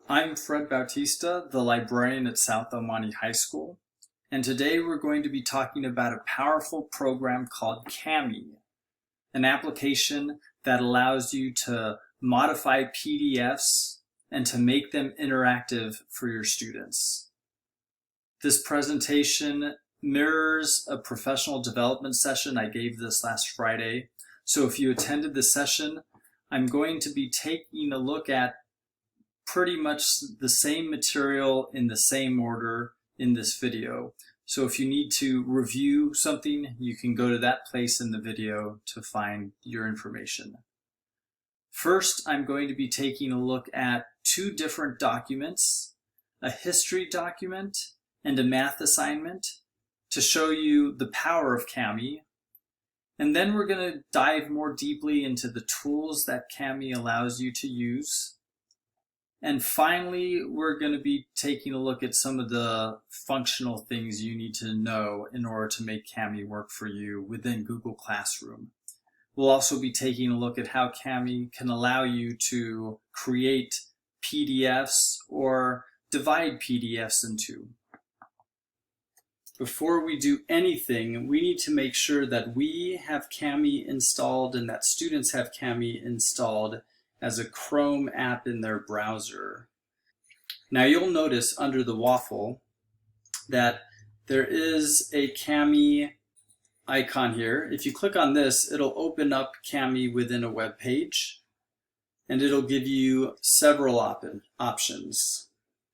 I'm Fred Bautista, the librarian at South El Monte High School, and today we're going to be talking about a powerful program called Cami, an application that allows you to modify PDFs and to make them interactive for your students. This presentation mirrors a professional development session I gave this last Friday, so if you attended the session, I'm going to be taking a look at pretty much the same material in the same order in this video. So if you need to review something, you can go to that place in the video to find your information. First, I'm going to be taking a look at two different documents, a history document and a math assignment, to show you the power of Cami. And then we're going to dive more deeply into the tools that Cami allows you to use. And finally, we're going to be taking a look at some of the functional things you need to know in order to make Cami work for you within Google Classroom. We'll also be taking a look at how Cami can allow you to create PDFs or divide PDFs into. Before we do anything, we need to make sure that we have Cami installed and that students have Cami installed as a Chrome app in their browser. Now you'll notice under the waffle that there is a Cami icon here. If you click on this, it'll open up Cami within a web page, and it'll give you several options.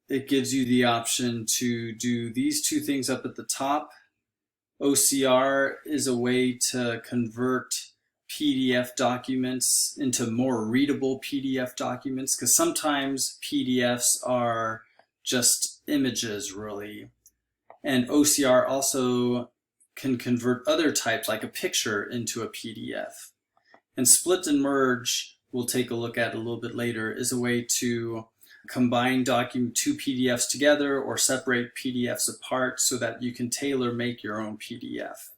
It gives you the option to do these two things up at the top. OCR is a way to convert PDF documents into more readable PDF documents, because sometimes PDFs are just images, really. And OCR also can convert other types, like a picture, into a PDF. And split and merge, we'll take a look at a little bit later, is a way to combine two PDFs together or separate PDFs apart so that you can tailor-make your own PDF.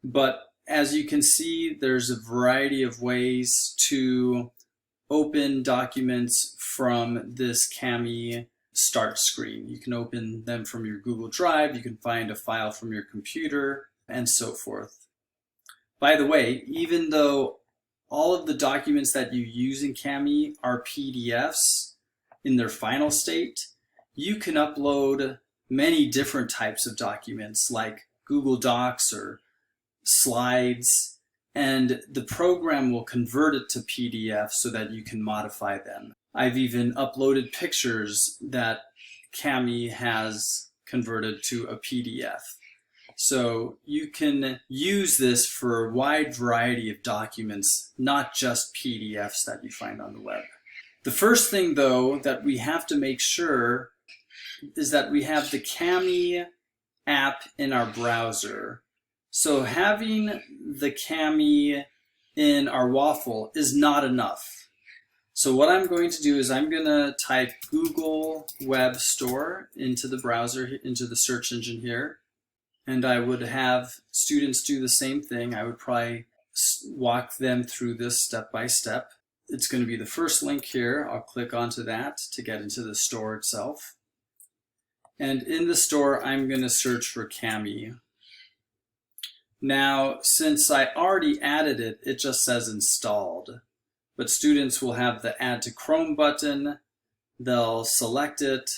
But as you can see, there's a variety of ways to open documents from this Cami start screen. You can open them from your Google Drive, you can find a file from your computer, and so forth. By the way, even though all of the documents that you use in Cami are PDFs in their final state, you can upload many different types of documents like Google Docs or slides, and the program will convert it to PDF so that you can modify them. I've even uploaded pictures that Cami has converted to a PDF. So you can use this for a wide variety of documents, not just PDFs that you find on the web. The first thing, though, that we have to make sure is that we have the Cami app in our browser. So having the Cami in our waffle is not enough. So what I'm going to do is I'm going to type Google Web Store into the browser, into the search engine here. And I would have students do the same thing. I would probably walk them through this step by step. It's going to be the first link here. I'll click onto that to get into the store itself. And in the store, I'm going to search for Cami. Now, since I already added it, it just says installed. But students will have the Add to Chrome button. They'll select it.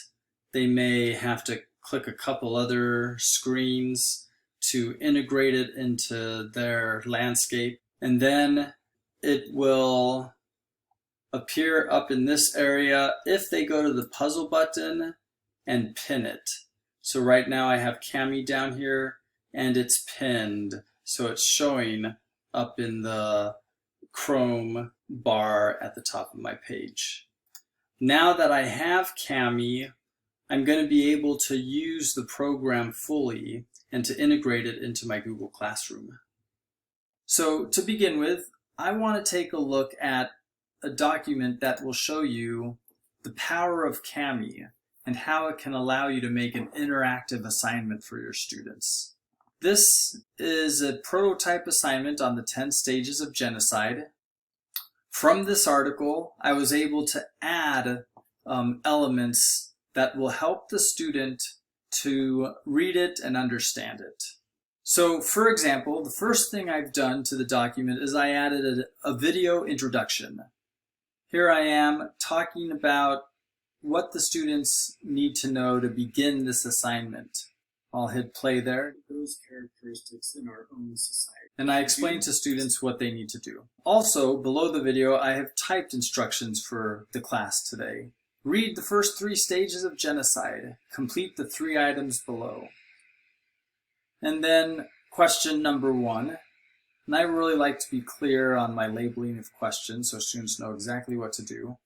They may have to click a couple other screens to integrate it into their landscape. And then it will appear up in this area if they go to the puzzle button and pin it. So right now I have Cami down here, and it's pinned, so it's showing up in the Chrome bar at the top of my page. Now that I have Cami, I'm going to be able to use the program fully and to integrate it into my Google Classroom. So to begin with, I want to take a look at a document that will show you the power of Cami and how it can allow you to make an interactive assignment for your students. This is a prototype assignment on the 10 stages of genocide. From this article, I was able to add elements that will help the student to read it and understand it. So, for example, the first thing I've done to the document is I added a video introduction. Here I am talking about what the students need to know to begin this assignment. I'll hit play there. Those characteristics in our own society. And I explain to students what they need to do. Also, below the video, I have typed instructions for the class today. Read the first 3 stages of genocide. Complete the 3 items below. And then question number 1. And I really like to be clear on my labeling of questions so students know exactly what to do.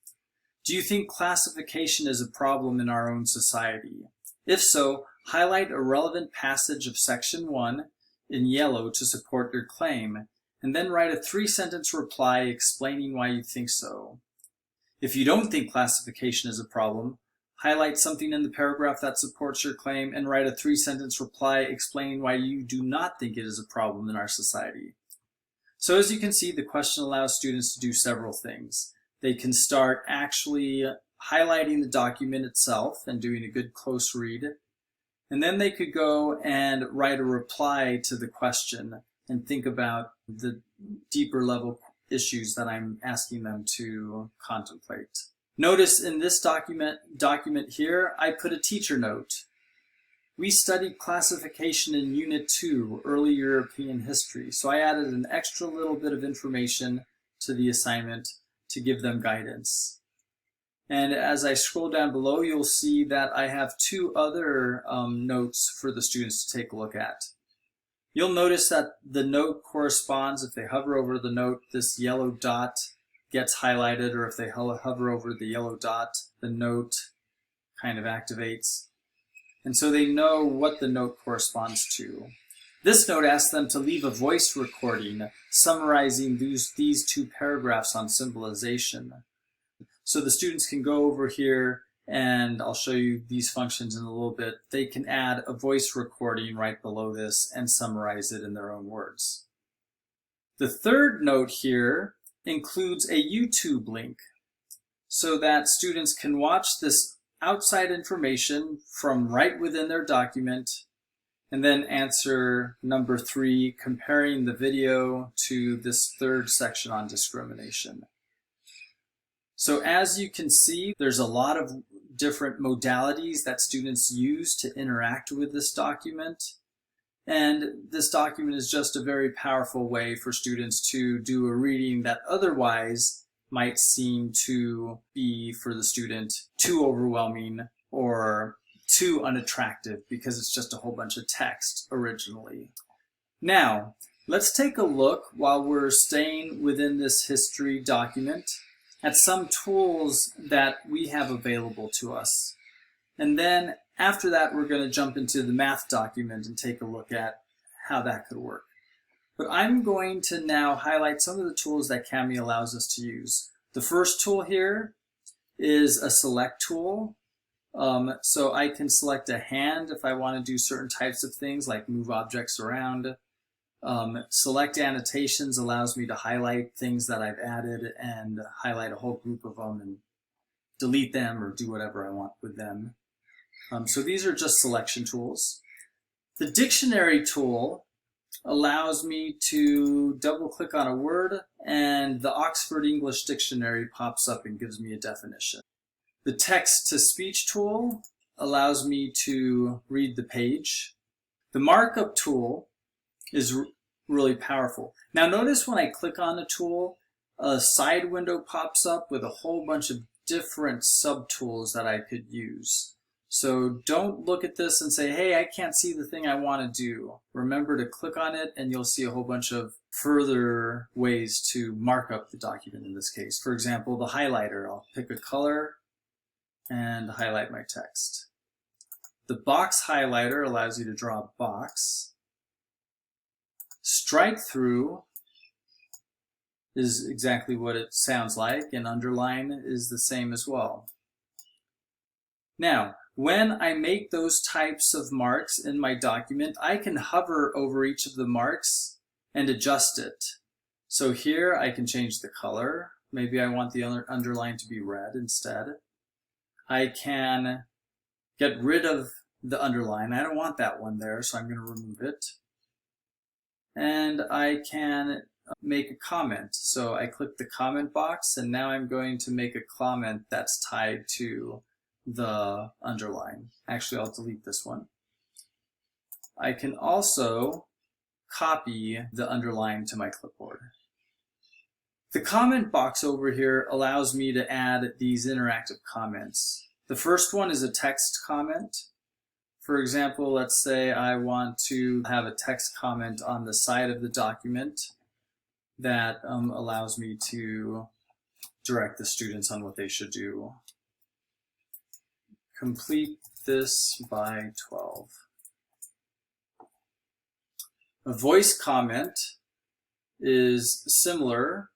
Do you think classification is a problem in our own society? If so, highlight a relevant passage of section 1 in yellow to support your claim, and then write a 3-sentence reply explaining why you think so. If you don't think classification is a problem, highlight something in the paragraph that supports your claim and write a 3-sentence reply explaining why you do not think it is a problem in our society. So as you can see, the question allows students to do several things. They can start actually highlighting the document itself and doing a good close read. And then they could go and write a reply to the question and think about the deeper level issues that I'm asking them to contemplate. Notice in this document here, I put a teacher note. We studied classification in Unit 2, Early European History, so I added an extra little bit of information to the assignment to give them guidance. And as I scroll down below, you'll see that I have 2 other notes for the students to take a look at. You'll notice that the note corresponds, if they hover over the note, this yellow dot gets highlighted, or if they hover over the yellow dot, the note kind of activates. And so they know what the note corresponds to. This note asks them to leave a voice recording summarizing these 2 paragraphs on symbolization. So the students can go over here, and I'll show you these functions in a little bit. They can add a voice recording right below this and summarize it in their own words. The third note here includes a YouTube link so that students can watch this outside information from right within their document and then answer number 3, comparing the video to this 3rd section on discrimination. So as you can see, there's a lot of different modalities that students use to interact with this document. And this document is just a very powerful way for students to do a reading that otherwise might seem to be, for the student, too overwhelming or too unattractive because it's just a whole bunch of text originally. Now, let's take a look, while we're staying within this history document, at some tools that we have available to us. And then after that, we're going to jump into the math document and take a look at how that could work. But I'm going to now highlight some of the tools that Kami allows us to use. The first tool here is a select tool. So I can select a hand if I want to do certain types of things like move objects around. Select annotations allows me to highlight things that I've added and highlight a whole group of them and delete them or do whatever I want with them. So these are just selection tools. The dictionary tool allows me to double click on a word and the Oxford English Dictionary pops up and gives me a definition. The text to speech tool allows me to read the page. The markup tool is really powerful. Now notice when I click on a tool, a side window pops up with a whole bunch of different subtools that I could use. So don't look at this and say, hey, I can't see the thing I want to do. Remember to click on it and you'll see a whole bunch of further ways to mark up the document in this case. For example, the highlighter. I'll pick a color and highlight my text. The box highlighter allows you to draw a box. Strike through is exactly what it sounds like, and underline is the same as well. Now, when I make those types of marks in my document, I can hover over each of the marks and adjust it. So here I can change the color. Maybe I want the underline to be red instead. I can get rid of the underline. I don't want that one there, so I'm going to remove it. And I can make a comment. So I click the comment box, and now I'm going to make a comment that's tied to the underline. Actually, I'll delete this one. I can also copy the underline to my clipboard. The comment box over here allows me to add these interactive comments. The first one is a text comment. For example, let's say I want to have a text comment on the side of the document that allows me to direct the students on what they should do. Complete this by 12. A voice comment is similar,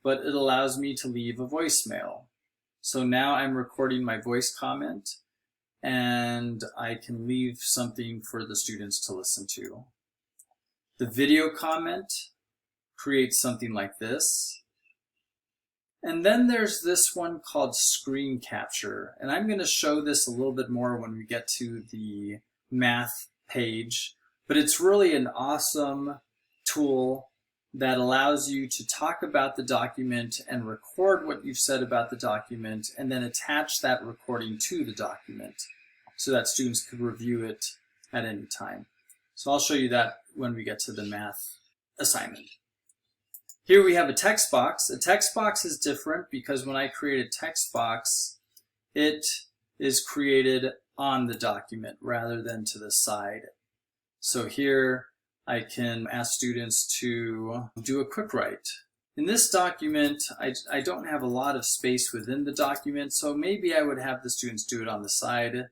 but it allows me to leave a voicemail. So now I'm recording my voice comment, and I can leave something for the students to listen to. The video comment creates something like this. And then there's this one called screen capture. And I'm going to show this a little bit more when we get to the math page. But it's really an awesome tool that allows you to talk about the document and record what you've said about the document, and then attach that recording to the document so that students could review it at any time. So I'll show you that when we get to the math assignment. Here we have a text box. A text box is different because when I create a text box, it is created on the document rather than to the side. So here I can ask students to do a quick write. In this document, I don't have a lot of space within the document, so maybe I would have the students do it on the side.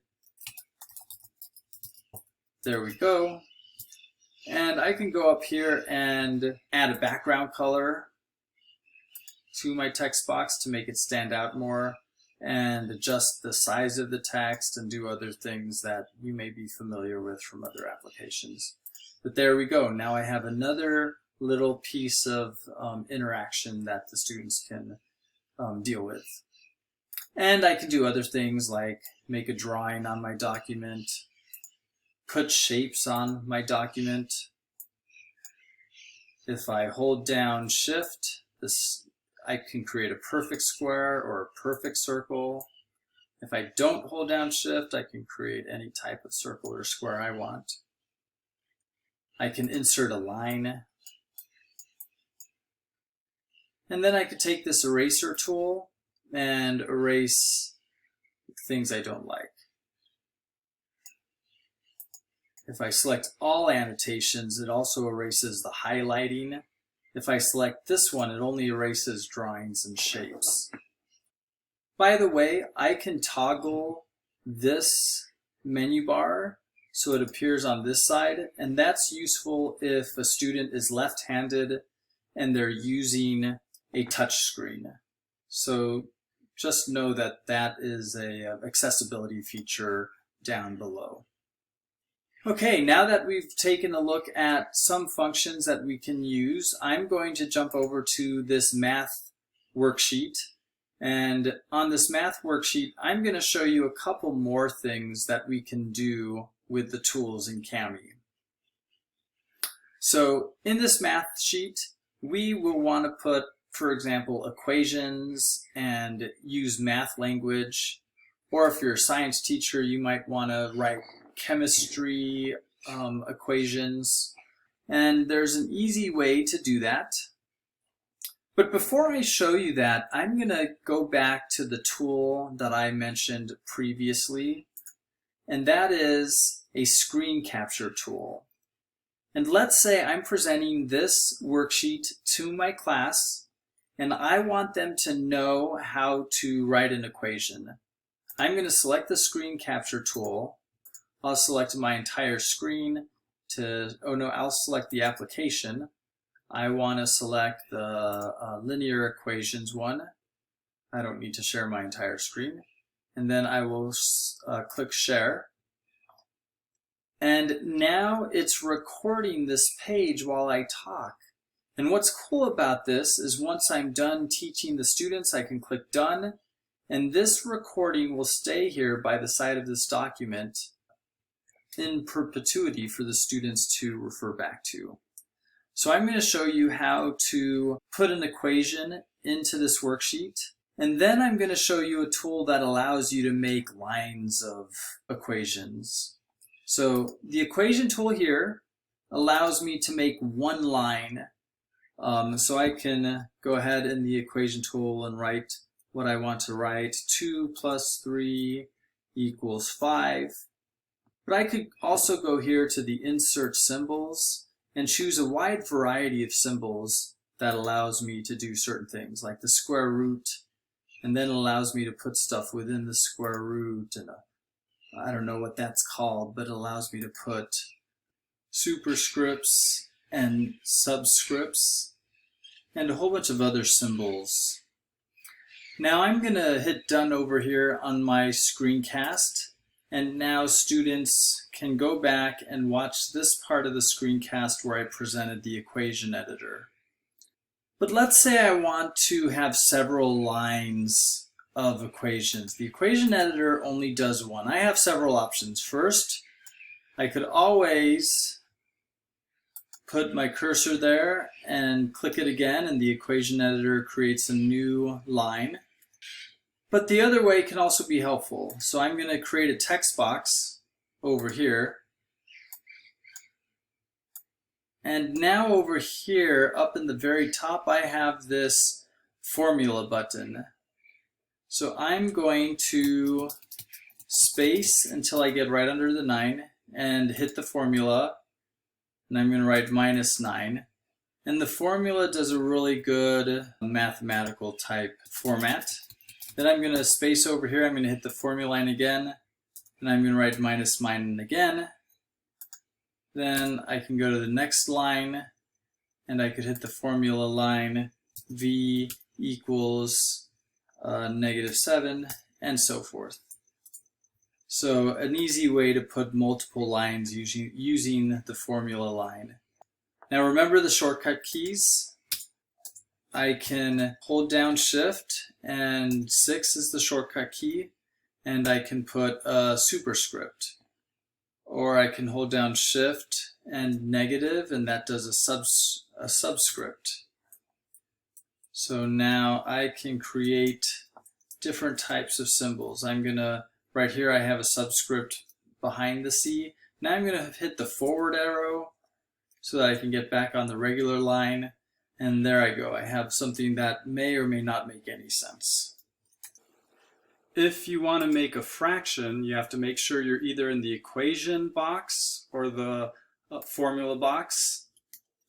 There we go. And I can go up here and add a background color to my text box to make it stand out more, and adjust the size of the text and do other things that you may be familiar with from other applications. But there we go. Now I have another little piece of interaction that the students can deal with. And I can do other things like make a drawing on my document, put shapes on my document. If I hold down Shift, I can create a perfect square or a perfect circle. If I don't hold down Shift, I can create any type of circle or square I want. I can insert a line. And then I could take this eraser tool and erase things I don't like. If I select all annotations, it also erases the highlighting. If I select this one, it only erases drawings and shapes. By the way, I can toggle this menu bar so it appears on this side, and that's useful if a student is left-handed and they're using a touch screen. So just know that that is an accessibility feature down below. Okay, now that we've taken a look at some functions that we can use, I'm going to jump over to this math worksheet. And on this math worksheet, I'm going to show you a couple more things that we can do with the tools in Kami. So in this math sheet, we will want to put, for example, equations and use math language. Or if you're a science teacher, you might want to write chemistry equations. And there's an easy way to do that. But before I show you that, I'm going to go back to the tool that I mentioned previously, and that is a screen capture tool. And let's say I'm presenting this worksheet to my class, and I want them to know how to write an equation. I'm going to select the screen capture tool. I'll select my entire screen I'll select the application. I want to select the linear equations one. I don't need to share my entire screen. And then I will click share. And now it's recording this page while I talk. And what's cool about this is once I'm done teaching the students, I can click done, And this recording will stay here by the side of this document in perpetuity for the students to refer back to. So I'm going to show you how to put an equation into this worksheet, and then I'm going to show you a tool that allows you to make lines of equations. So the equation tool here allows me to make one line. So I can go ahead in the equation tool and write what I want to write. 2 plus 3 equals 5. But I could also go here to the insert symbols and choose a wide variety of symbols that allows me to do certain things, like the square root, and then allows me to put stuff within the square root, and I don't know what that's called, but it allows me to put superscripts and subscripts and a whole bunch of other symbols. Now I'm going to hit done over here on my screencast, and now students can go back and watch this part of the screencast where I presented the equation editor. But let's say I want to have several lines of equations. The equation editor only does one. I have several options. First, I could always put my cursor there and click it again, and the equation editor creates a new line. But the other way can also be helpful. So I'm going to create a text box over here. And now over here, up in the very top, I have this formula button. So I'm going to space until I get right under the 9 and hit the formula. And I'm going to write -9. And the formula does a really good mathematical type format. Then I'm going to space over here. I'm going to hit the formula line again, and I'm going to write -9 again. Then I can go to the next line, and I could hit the formula line v equals -7, and so forth. So an easy way to put multiple lines using the formula line. Now remember the shortcut keys. I can hold down Shift, and 6 is the shortcut key, and I can put a superscript. Or I can hold down Shift and negative, and that does a subscript. So now I can create different types of symbols. I'm going to, right here I have a subscript behind the C. Now I'm going to hit the forward arrow so that I can get back on the regular line. And there I go. I have something that may or may not make any sense. If you want to make a fraction, you have to make sure you're either in the equation box or the formula box.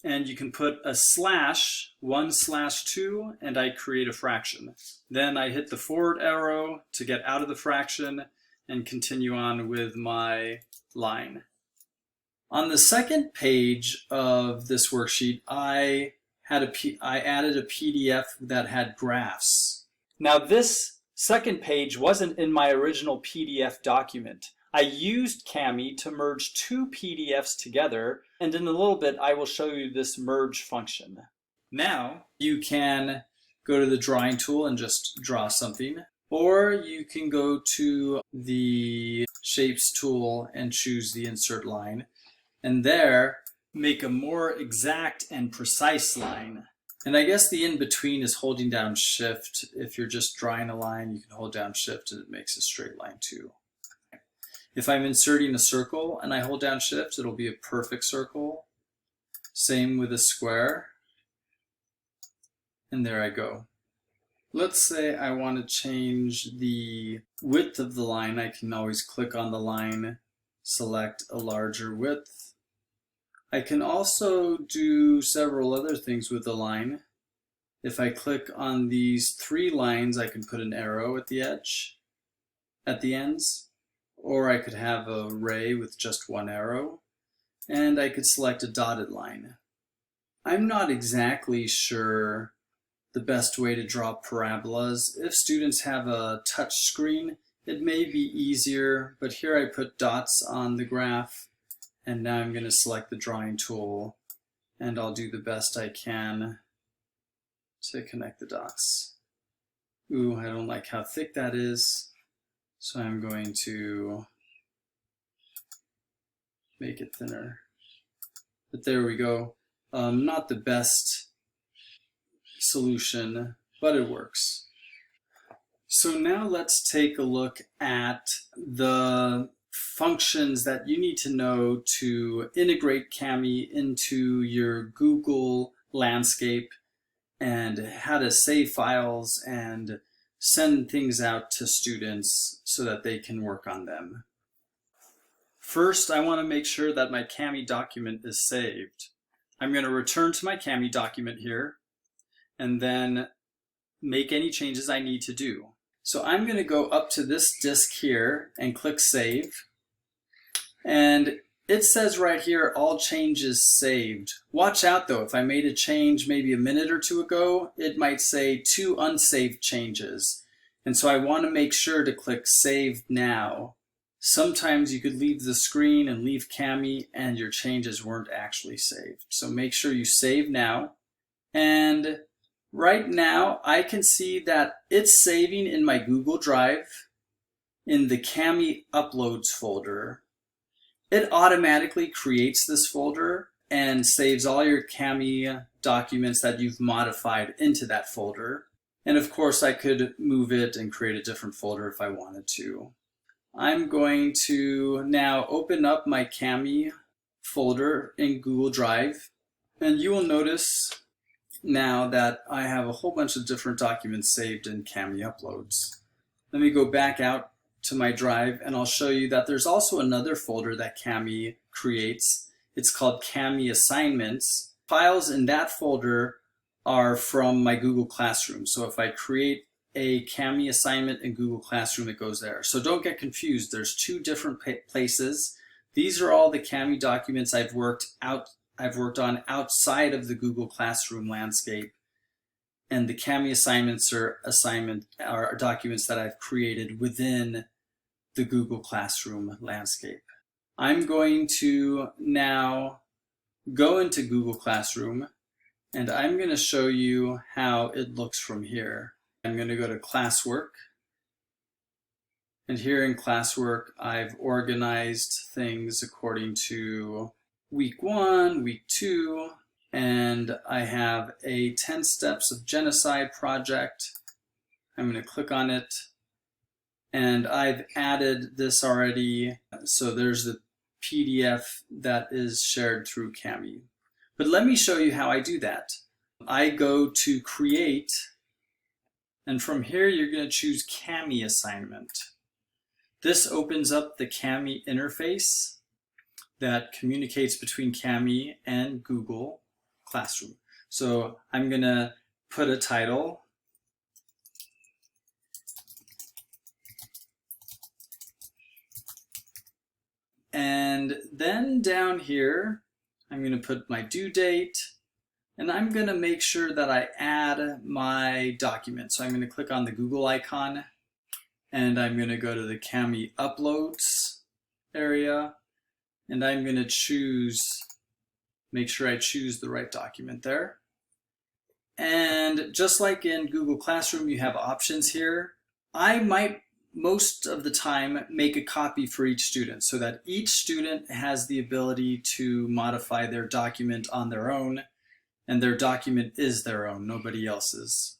And you can put a slash, 1/2, and I create a fraction. Then I hit the forward arrow to get out of the fraction and continue on with my line. On the second page of this worksheet, I added a PDF that had graphs. Now this second page wasn't in my original PDF document. I used Cami to merge two PDFs together, and in a little bit I will show you this merge function. Now you can go to the drawing tool and just draw something, or you can go to the shapes tool and choose the insert line, and there make a more exact and precise line. And I guess the in-between is holding down Shift. If you're just drawing a line, you can hold down Shift and it makes a straight line too. If I'm inserting a circle and I hold down Shift, it'll be a perfect circle. Same with a square. And there I go. Let's say I want to change the width of the line. I can always click on the line, select a larger width. I can also do several other things with the line. If I click on these 3 lines, I can put an arrow at the edge, at the ends, or I could have an array with just one arrow, and I could select a dotted line. I'm not exactly sure the best way to draw parabolas. If students have a touch screen, it may be easier, but here I put dots on the graph. And now I'm going to select the drawing tool, and I'll do the best I can to connect the dots. Ooh, I don't like how thick that is, so I'm going to make it thinner. But there we go. Not the best solution, but it works. So now let's take a look at the functions that you need to know to integrate Cami into your Google landscape, and how to save files and send things out to students so that they can work on them. First, I want to make sure that my Cami document is saved. I'm going to return to my Cami document here and then make any changes I need to do. So I'm going to go up to this disk here and click Save. And it says right here, all changes saved. Watch out though, if I made a change maybe a minute or two ago, it might say 2 unsaved changes. And so I want to make sure to click Save Now. Sometimes you could leave the screen and leave Cami and your changes weren't actually saved. So make sure you save now. And right now I can see that it's saving in my Google Drive in the Cami Uploads folder. It automatically creates this folder and saves all your Cami documents that you've modified into that folder. And of course I could move it and create a different folder if I wanted to. I'm going to now open up my Cami folder in Google Drive, and you will notice now that I have a whole bunch of different documents saved in Cami Uploads. Let me go back out to my drive and I'll show you that there's also another folder that Cami creates. It's called Cami Assignments. Files in that folder are from my Google Classroom. So if I create a Cami assignment in Google Classroom, it goes there. So don't get confused. There's 2 different places. These are all the Cami documents I've worked on outside of the Google Classroom landscape. And the Cami assignments are documents that I've created within the Google Classroom landscape. I'm going to now go into Google Classroom and I'm going to show you how it looks from here. I'm going to go to Classwork, and here in Classwork I've organized things according to week 1, week 2, and I have a 10 steps of genocide project. I'm going to click on it, and I've added this already, so there's the PDF that is shared through Cami. But let me show you how I do that. I go to Create, and from here you're going to choose Cami Assignment. This opens up the Cami interface that communicates between Cami and Google Classroom. So I'm going to put a title. And then down here, I'm going to put my due date, and I'm going to make sure that I add my document. So I'm going to click on the Google icon, and I'm going to go to the Cami Uploads area, and I'm going to make sure I choose the right document there. And just like in Google Classroom, you have options here. I might most of the time make a copy for each student so that each student has the ability to modify their document on their own, and their document is their own, nobody else's.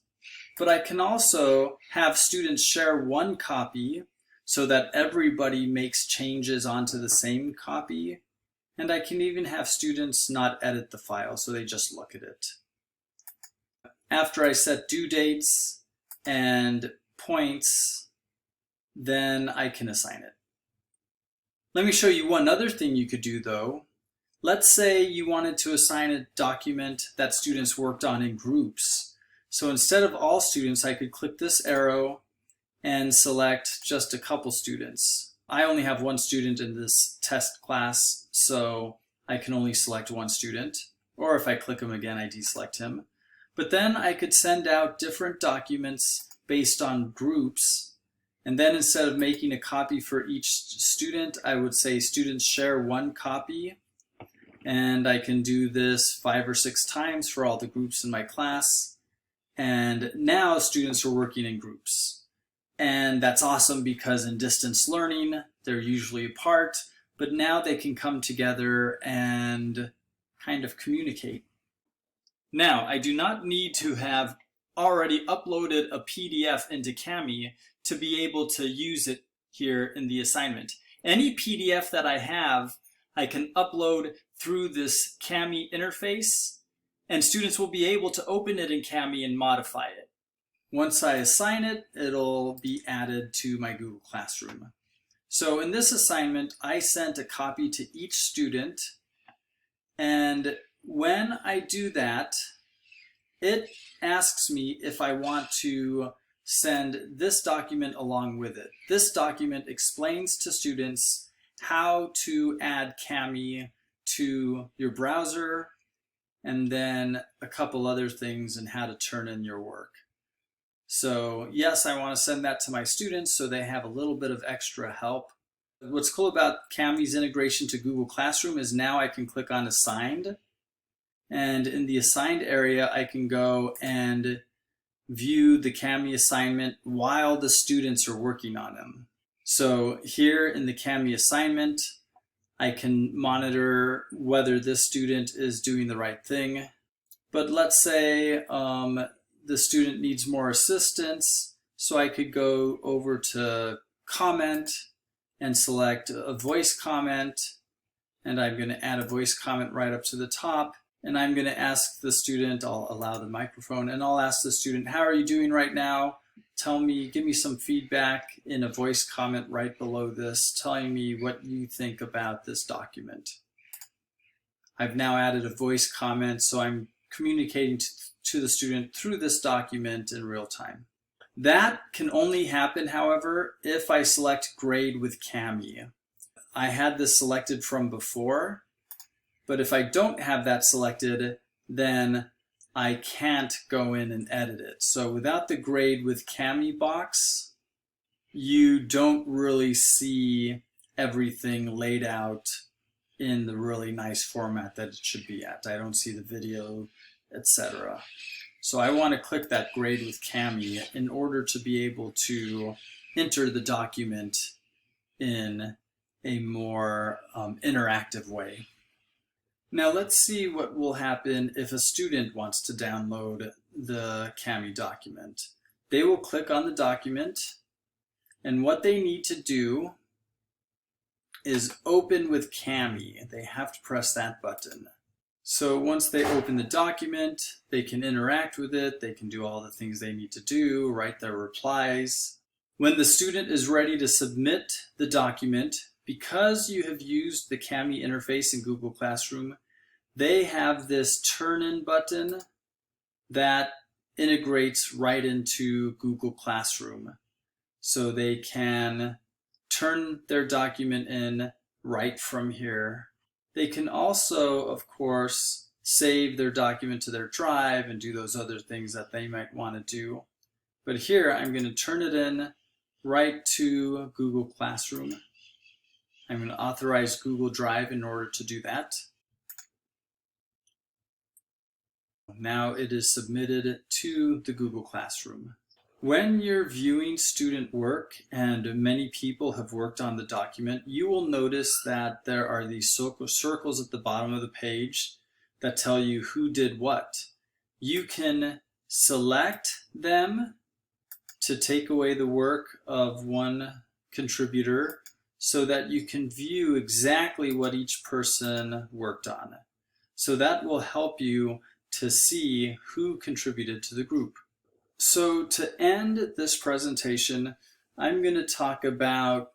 But I can also have students share one copy so that everybody makes changes onto the same copy. And I can even have students not edit the file, so they just look at it. After I set due dates and points, then I can assign it. Let me show you one other thing you could do though. Let's say you wanted to assign a document that students worked on in groups. So instead of all students, I could click this arrow and select just a couple students. I only have one student in this test class, so I can only select one student. Or if I click him again, I deselect him. But then I could send out different documents based on groups. And then instead of making a copy for each student, I would say students share one copy. And I can do this 5 or 6 times for all the groups in my class. And now students are working in groups. And that's awesome because in distance learning, they're usually apart, but now they can come together and kind of communicate. Now, I do not need to have already uploaded a PDF into Kami to be able to use it here in the assignment. Any PDF that I have, I can upload through this Kami interface, and students will be able to open it in Kami and modify it. Once I assign it, it'll be added to my Google Classroom. So in this assignment, I sent a copy to each student, and when I do that, it asks me if I want to send this document along with it. This document explains to students how to add Kami to your browser, and then a couple other things and how to turn in your work. So yes, I want to send that to my students so they have a little bit of extra help. What's cool about Kami's integration to Google Classroom is now I can click on Assigned, and in the Assigned area I can go and view the Kami assignment while the students are working on them. So here in the Kami assignment, I can monitor whether this student is doing the right thing. But let's say the student needs more assistance, so I could go over to Comment and select a voice comment, and I'm going to add a voice comment right up to the top, and I'm going to ask the student, I'll allow the microphone, and I'll ask the student, how are you doing right now? Tell me, give me some feedback in a voice comment right below this, telling me what you think about this document. I've now added a voice comment, so I'm communicating to the student through this document in real time. That can only happen, however, if I select Grade with Kami. I had this selected from before, but if I don't have that selected, then I can't go in and edit it. So without the Grade with Kami box, you don't really see everything laid out in the really nice format that it should be at. I don't see the video, etc. So I want to click that Grade with Kami in order to be able to enter the document in a more interactive way. Now let's see what will happen if a student wants to download the Kami document. They will click on the document, and what they need to do is open with Kami. They have to press that button. So once they open the document, they can interact with it, they can do all the things they need to do, write their replies. When the student is ready to submit the document, because you have used the Kami interface in Google Classroom, they have this turn-in button that integrates right into Google Classroom. So they can turn their document in right from here. They can also, of course, save their document to their drive and do those other things that they might want to do. But here I'm going to turn it in right to Google Classroom. I'm going to authorize Google Drive in order to do that. Now it is submitted to the Google Classroom. When you're viewing student work, and many people have worked on the document, you will notice that there are these circles at the bottom of the page that tell you who did what. You can select them to take away the work of one contributor so that you can view exactly what each person worked on. So that will help you to see who contributed to the group. So to end this presentation, I'm going to talk about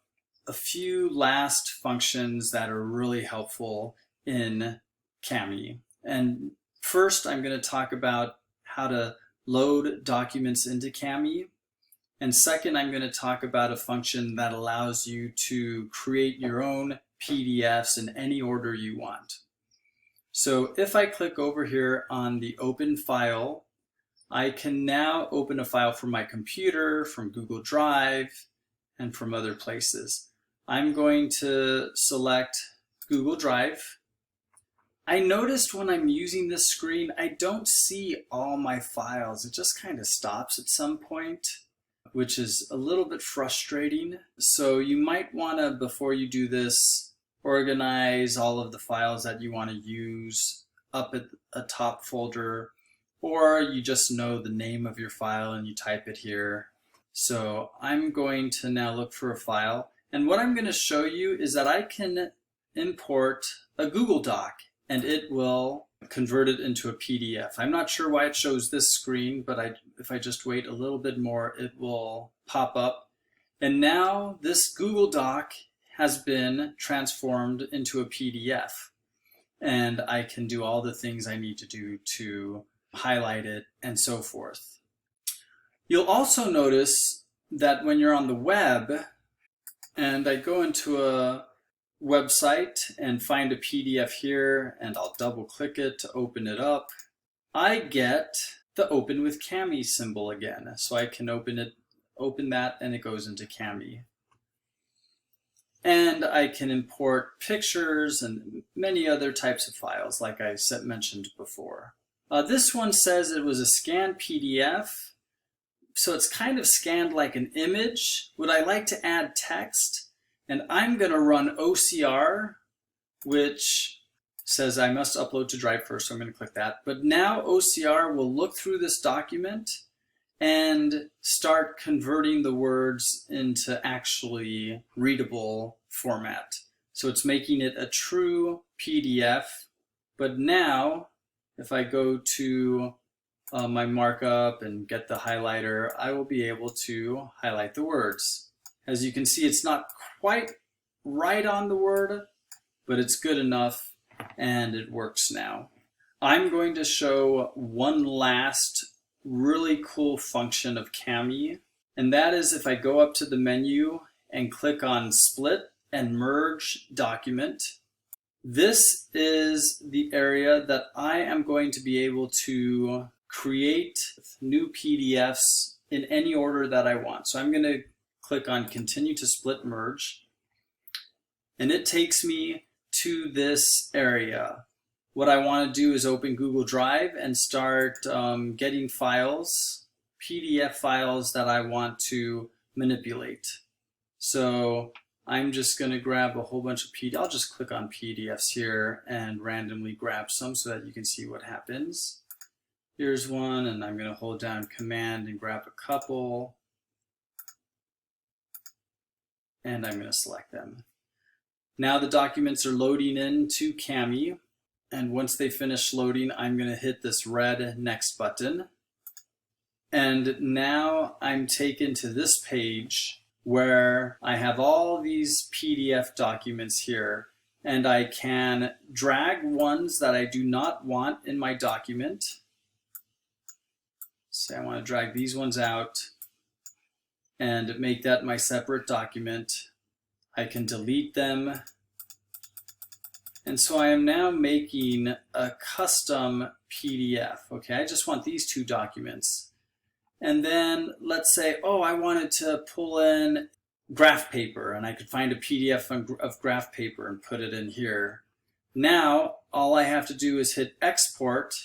a few last functions that are really helpful in Kami. And first, I'm going to talk about how to load documents into Kami. And second, I'm going to talk about a function that allows you to create your own PDFs in any order you want. So if I click over here on the Open File, I can now open a file from my computer, from Google Drive, and from other places. I'm going to select Google Drive. I noticed when I'm using this screen, I don't see all my files. It just kind of stops at some point, which is a little bit frustrating. So you might want to, before you do this, organize all of the files that you want to use up at a top folder, or you just know the name of your file and you type it here. So I'm going to now look for a file, and what I'm going to show you is that I can import a Google Doc and it will convert it into a PDF. I'm not sure why it shows this screen, but if I just wait a little bit more, it will pop up. And now this Google Doc has been transformed into a PDF. And I can do all the things I need to do to highlight it and so forth. You'll also notice that when you're on the web, and I go into a website and find a PDF here, and I'll double click it to open it up, I get the Open with Cami symbol again. So I can open that, and it goes into Cami. And I can import pictures and many other types of files, like I mentioned before. This one says it was a scanned PDF, so it's kind of scanned like an image. Would I like to add text? And I'm going to run OCR, which says I must upload to Drive first, so I'm going to click that. But now OCR will look through this document and start converting the words into actually readable format. So it's making it a true PDF. But now, if I go to my markup and get the highlighter, I will be able to highlight the words. As you can see, it's not quite right on the word, but it's good enough and it works now. I'm going to show one last really cool function of Cami, and that is if I go up to the menu and click on Split and Merge Document, this is the area that I am going to be able to create new PDFs in any order that I want. So I'm going to click on Continue to Split Merge, and it takes me to this area. What I want to do is open Google Drive and start getting files, PDF files that I want to manipulate. So I'm just going to grab a whole bunch of PDFs. I'll just click on PDFs here and randomly grab some so that you can see what happens. Here's one, and I'm going to hold down Command and grab a couple. And I'm going to select them. Now the documents are loading into Cami. And once they finish loading, I'm going to hit this red Next button. And now I'm taken to this page where I have all these PDF documents here. And I can drag ones that I do not want in my document. Say I want to drag these ones out and make that my separate document. I can delete them. And so I am now making a custom PDF. Okay, I just want these two documents. And then let's say, oh, I wanted to pull in graph paper, and I could find a PDF of graph paper and put it in here. Now, all I have to do is hit export.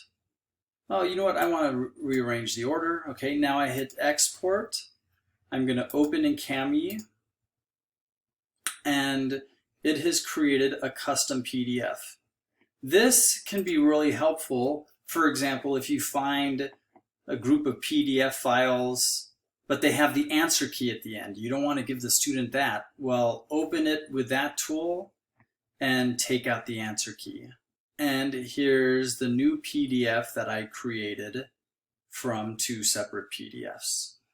Oh, you know what? I want to rearrange the order. Okay, now I hit export. I'm going to open in Cami, and it has created a custom PDF. This can be really helpful. For example, if you find a group of PDF files, but they have the answer key at the end. You don't want to give the student that. Well, open it with that tool and take out the answer key. And here's the new PDF that I created from two separate PDFs.